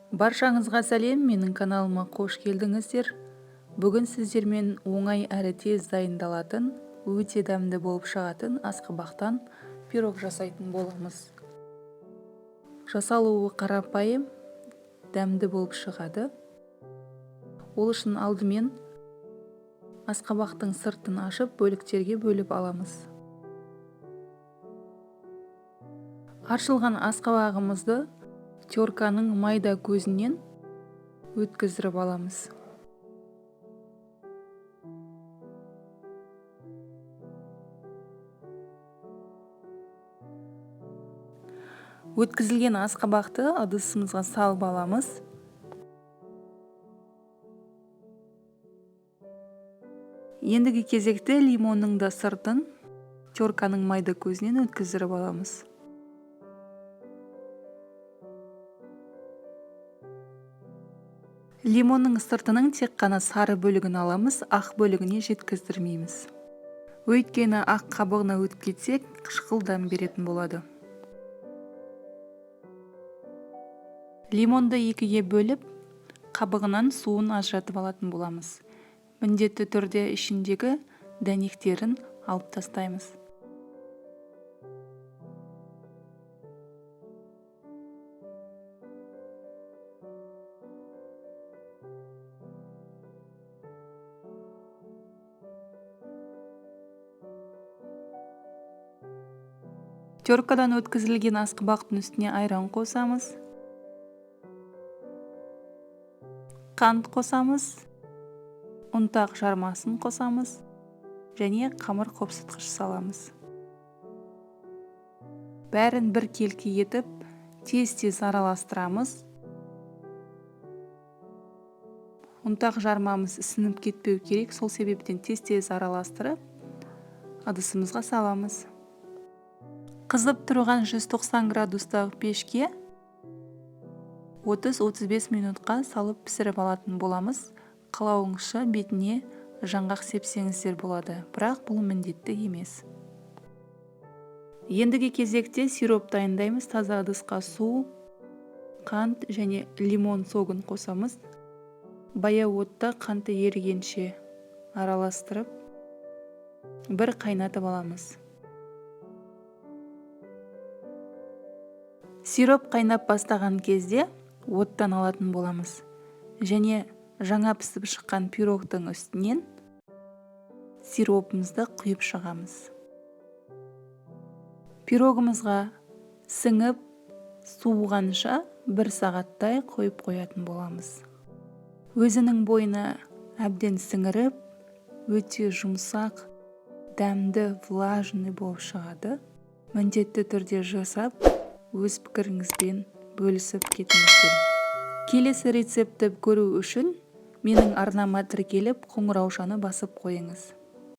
Баршаңызға сәлем, менің каналыма қош келдіңіздер. Бүгін сіздермен оңай әрі тез дайындалатын, өте дәмді болып шығатын асқабақтан пирог жасайтын боламыз. Жасалуы қарапайым, дәмді болып шығады. Ол үшін алдымен асқабақтың сыртын ашып, бөліктерге бөліп аламыз. Ашылған асқабағымызды терканың майда көзінен өткіздіріп аламыз. Өткізілген асқабақты ыдысымызға салып аламыз. Ендігі кезекте лимонның да сыртын терканың майда көзінен өткіздіріп аламыз. Лимонның сыртының тек қана сары бөлігін аламыз, ақ бөлігіне жеткіздірмейміз. Өйткені ақ қабығына өтіп кетсек, қышқыл дәм беретін болады. Лимонды екіге бөліп, қабығынан суын ажыратып алатын боламыз. Міндетті түрде ішіндегі дәнектерін алып тастаймыз. Теркадан өткізілген асқабақтың үстіне айран қосамыз. Қант қосамыз. Ұнтақ жармасын қосамыз. Және қамыр қопсытқыш саламыз. Бәрін бір келкі етіп, тез-тез араластырамыз. Ұнтақ жармамыз ісініп кетпеу керек, сол себептен тез-тез араластырып, ыдысымызға саламыз. Қызып тұрған 190 градустағы пешке 30-35 минутқа салып пісіріп алатын боламыз. Қалауыңызша бетіне жаңғақ сепсеңіздер болады, бірақ бұл міндетті емес. Ендігі кезекте сироп дайындаймыз. Таза ыдысқа су, қант және лимон согын қосамыз. Баяу отта қанты ерігенше араластырып, бір қайнатып аламыз. Сироп қайнап бастаған кезде оттан алатын боламыз. Және жаңа пісіп шыққан пирогтың үстінен сиропымызды құйып шығамыз. Пирогымызға сіңіп, суығанша 1 сағаттай қойып қоятын боламыз. Өзінің бойына әбден сіңіріп, өте жұмсақ, дәмді, влажный болып шығады. Міндетті түрде жасап, өз пікіріңізбен бөлісіп кетіңіздер. Келесі рецепті көру үшін менің арнама тіркеліп, қоңыраушаны басып қойыңыз.